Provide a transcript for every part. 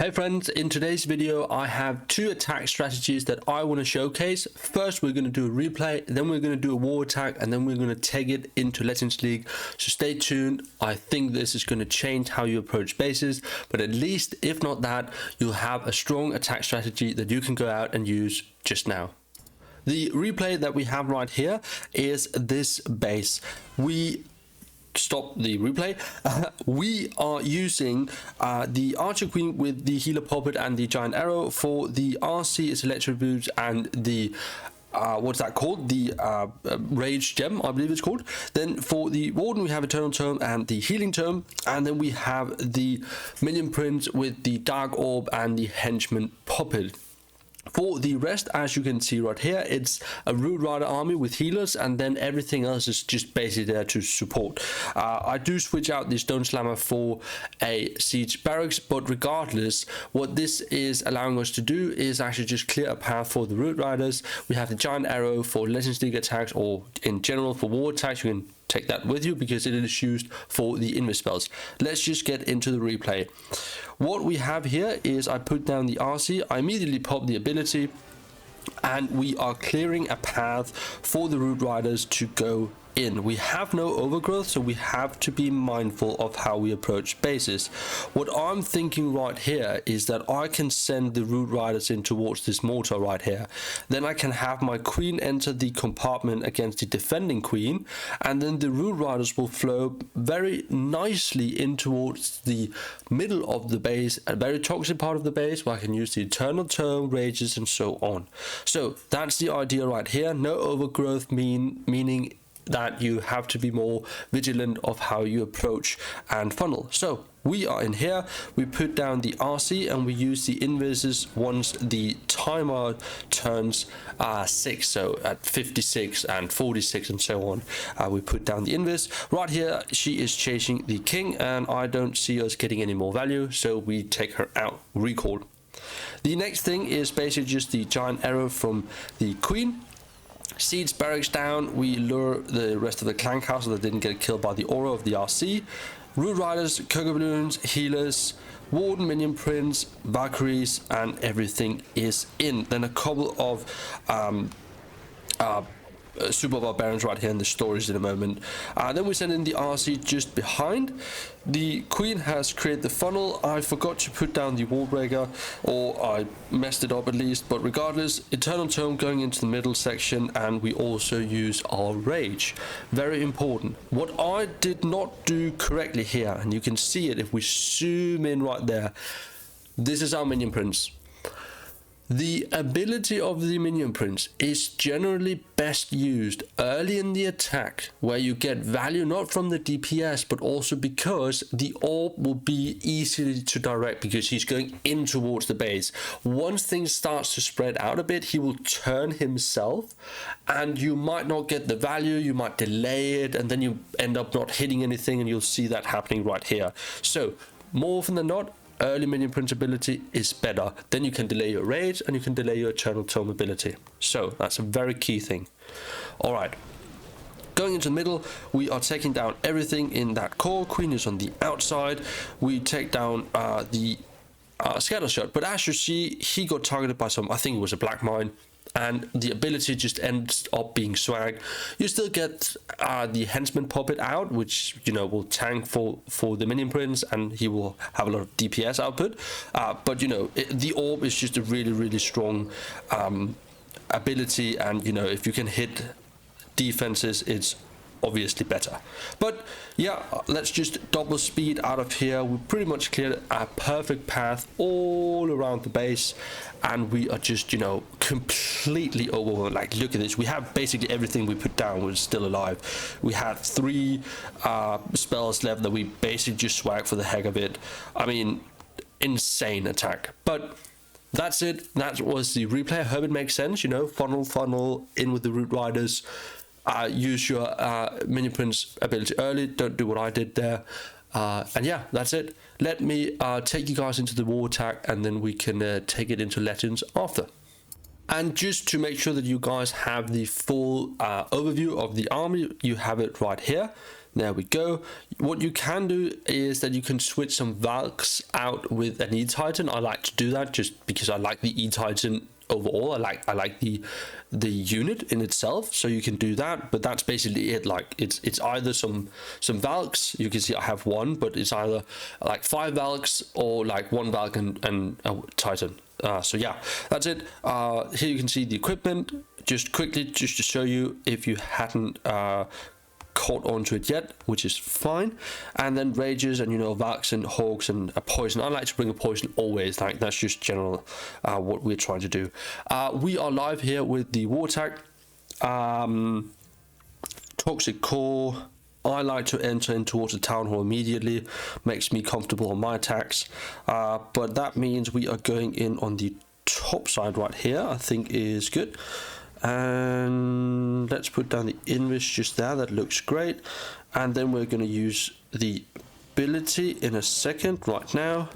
Hey friends, in today's video I have two attack strategies that I want to showcase. First we're going to do a replay, then we're going to do a war attack, and then we're going to take it into Legends League. So stay tuned. I think this is going to change how you approach bases, but at least if not that, you'll have a strong attack strategy that you can go out and use just now. The replay that we have right here is this base. Stop the replay. We are using the Archer Queen with the Healer Puppet and the Giant Arrow. For the RC it's Electric Boots and the what's that called, the Rage Gem, I believe it's called. Then for the Warden we have Eternal Tome and the Healing Tome, and then we have the Minion Prince with the Dark Orb and the Henchman Puppet. For the rest, as you can see right here, it's a Root Rider army with healers, and then everything else is just basically there to support. I do switch out the Stone Slammer for a Siege Barracks, but regardless, what this is allowing us to do is actually just clear a path for the Root Riders. We have the Giant Arrow for Legends League attacks, or in general for war attacks. You can take that with you because it is used for the invis spells. Let's just get into the replay. What we have here is I put down the RC, I immediately pop the ability, and we are clearing a path for the Root Riders to go in. We have no overgrowth, so we have to be mindful of how we approach bases. What I'm thinking right here is that I can send the Root Riders in towards this mortar right here. Then I can have my queen enter the compartment against the defending queen, and then the Root Riders will flow very nicely in towards the middle of the base, a very toxic part of the base where I can use the Eternal Tome, Rages, and so on. So that's the idea right here. No overgrowth, meaning that you have to be more vigilant of how you approach and funnel. So we are in here, we put down the RC and we use the invises once the timer turns 6, so at 56 and 46 and so on. We put down the invis. Right here she is chasing the king, and I don't see us getting any more value, so we take her out, recall. The next thing is basically just the Giant Arrow from the queen. Siege Barracks down, we lure the rest of the clan castle that didn't get killed by the aura of the RC. Root Riders, Cocoa Balloons, Healers, Warden, Minion Prince, Valkyries, and everything is in. Then a couple of Super Barbarians right here in the stories in a moment. Then we send in the RC just behind. The queen has created the funnel. I forgot to put down the wall breaker, or I messed it up at least, but regardless, Eternal Tome going into the middle section, and we also use our Rage. Very important. What I did not do correctly here, and you can see it if we zoom in right there, this is our Minion Prince. The ability of the Minion Prince is generally best used early in the attack, where you get value not from the DPS but also because the orb will be easy to direct because he's going in towards the base. Once things starts to spread out a bit, he will turn himself and you might not get the value, you might delay it, and then you end up not hitting anything, and you'll see that happening right here. So more often than not, early Minion Prince ability is better. Then you can delay your Rage and you can delay your Eternal Tome ability. So that's a very key thing. Alright, going into the middle, we are taking down everything in that core. Queen is on the outside. We take down the scatter shot, but as you see, he got targeted by some, I think it was a black mine, and the ability just ends up being swag. You still get the Henchman Puppet out, which, you know, will tank for the Minion Prince, and he will have a lot of DPS output. But, you know, the orb is just a really strong ability, and, you know, if you can hit defenses, it's obviously better. But yeah, let's just double speed out of here. We pretty much cleared a perfect path all around the base, and we are just, you know, completely overwhelmed. Like, look at this, we have basically everything we put down was still alive. We had 3 spells left that we basically just swag for the heck of it. I mean, insane attack. But that's it. That was the replay. I hope it makes sense. You know, funnel in with the Root Riders. Use your Minion Prince ability early, don't do what I did there, and yeah, that's it. Let me take you guys into the war attack, and then we can take it into Legends after. And just to make sure that you guys have the full overview of the army, you have it right here. There we go. What you can do is that you can switch some Valks out with an E-Titan. I like to do that just because I like the E-Titan overall. I like the unit in itself, so you can do that. But that's basically it. Like it's either some Valks. You can see I have one, but it's either like 5 Valks or like 1 Valk and a Titan. So yeah, that's it. Here you can see the equipment. Just quickly, just to show you if you hadn't caught onto it yet, which is fine. And then rages and, you know, Valks and Hawks and a poison. I like to bring a poison always. Like, that's just general what we're trying to do. We are live here with the war attack. Toxic core. I like to enter in towards the town hall immediately. Makes me comfortable on my attacks. But that means we are going in on the top side right here. I think is good. And let's put down the invis just there. That looks great. And then we're going to use the ability in a second right now.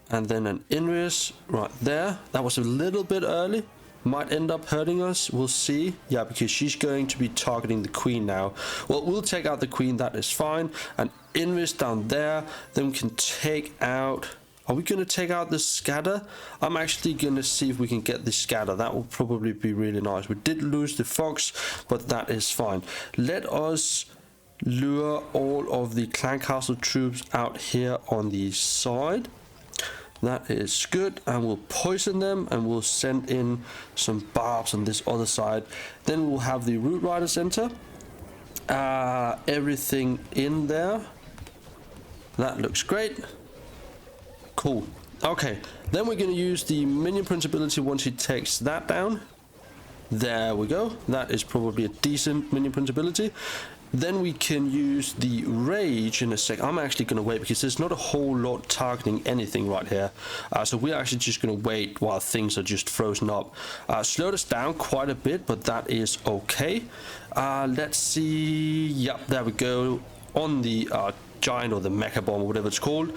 And then an invis right there. That was a little bit early. Might end up hurting us. We'll see. Yeah, because she's going to be targeting the queen now. Well, we'll take out the queen. That is fine. An invis down there. Then we can take out... Are we going to take out the scatter? I'm actually going to see if we can get the scatter. That will probably be really nice. We did lose the fox, but that is fine. Let us lure all of the clan castle troops out here on the side. That is good. And we'll poison them and we'll send in some barbs on this other side. Then we'll have the root riders enter. Everything in there. That looks great. Cool. Okay, then we're going to use the Minion Prince ability once he takes that down. There we go. That is probably a decent Minion Prince ability. Then we can use the Rage in a sec. I'm actually going to wait because there's not a whole lot targeting anything right here. So we're actually just going to wait while things are just frozen up. Slowed us down quite a bit, but that is okay. Let's see. Yep, there we go. On the giant or the mecha bomb or whatever it's called.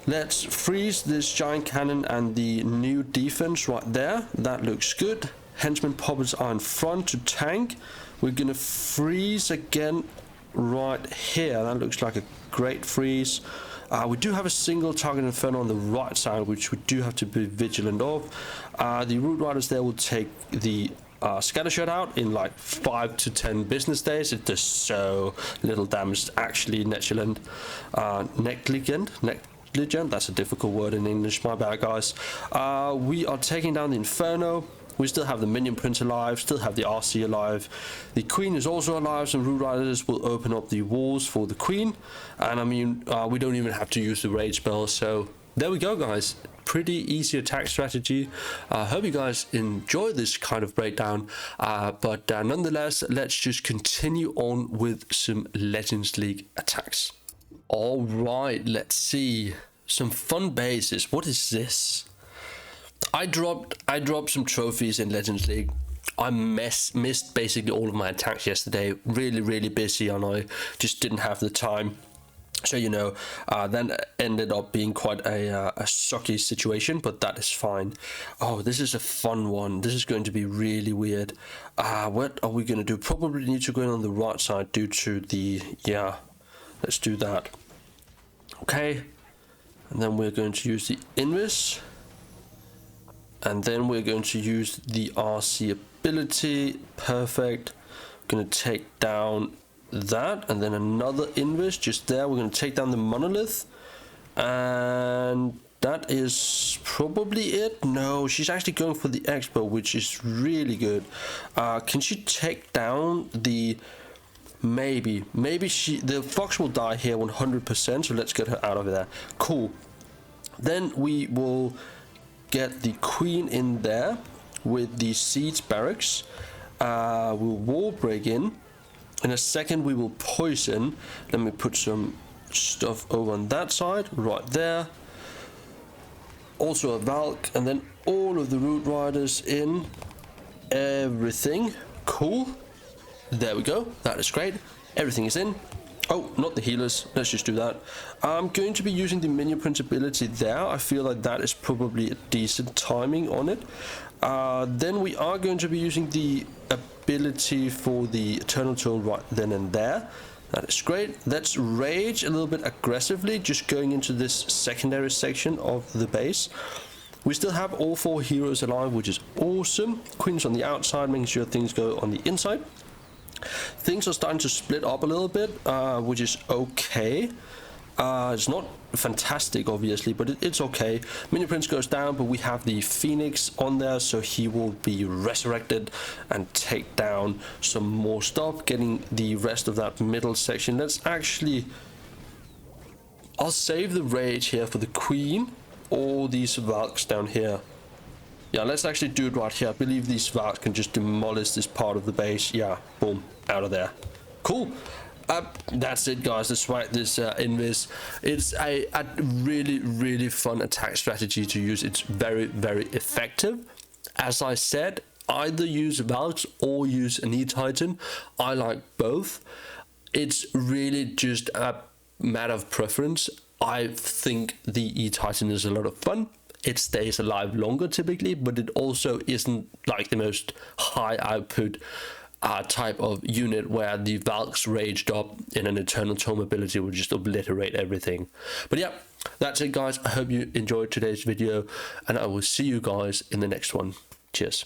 Let's freeze this giant cannon and the new defense right there. That looks good. Henchman puppets are in front to tank. We're going to freeze again right here. That looks like a great freeze. We do have a single target inferno on the right side, which we do have to be vigilant of. The root riders there will take the scatter shot out in like 5 to 10 business days. It does so little damage. Actually, negligent. That's a difficult word in English, my bad guys. We are taking down the Inferno. We still have the Minion Prince alive, still have the RC alive. The Queen is also alive, so Root Riders will open up the walls for the Queen. And I mean, we don't even have to use the Rage spell, so there we go guys. Pretty easy attack strategy. I hope you guys enjoy this kind of breakdown. But nonetheless, let's just continue on with some Legends League attacks. All right, let's see some fun bases. What is this? I dropped some trophies in Legends League. I missed basically all of my attacks yesterday. Really busy, and I just didn't have the time. So you know, then ended up being quite a sucky situation, but that is fine. Oh, this is a fun one. This is going to be really weird. What are we going to do? Probably need to go in on the right side due to the Let's do that. Okay, and then we're going to use the invis, and then we're going to use the RC ability. Perfect. Going to take down that, and then another invis just there. We're going to take down the monolith, and that is probably it. No, she's actually going for the expo, which is really good. Can she take down the... Maybe the fox will die here 100%, so let's get her out of there. Cool. Then we will get the queen in there with the siege barracks. We'll wall break in a second. We will poison. Let me put some stuff over on that side right there. Also a Valk, and then all of the root riders in. Everything cool. There we go. That is great. Everything is in. Oh, not the healers. Let's just do that. I'm going to be using the Minion Prince ability there. I feel like that is probably a decent timing on it. Then we are going to be using the ability for the Eternal Tool right then and there. That is great. Let's rage a little bit aggressively, just going into this secondary section of the base. We still have all 4 heroes alive, which is awesome. Queen's on the outside, making sure things go on the inside. Things are starting to split up a little bit, which is okay. It's not fantastic, obviously, but it's okay. Minion Prince goes down, but we have the Phoenix on there, so he will be resurrected and take down some more stuff, getting the rest of that middle section. I'll save the rage here for the Queen. All these Valks down here. Yeah, let's actually do it right here. I believe these Valks can just demolish this part of the base. Yeah, boom, out of there. Cool. That's it, guys. Let's write this invis. It's a really fun attack strategy to use. It's very effective. As I said, either use Valks or use an E-Titan. I like both. It's really just a matter of preference. I think the E-Titan is a lot of fun. It stays alive longer typically, but it also isn't like the most high output type of unit where the Valks raged up in an Eternal Tome ability will just obliterate everything. But yeah, that's it, guys. I hope you enjoyed today's video, and I will see you guys in the next one. Cheers.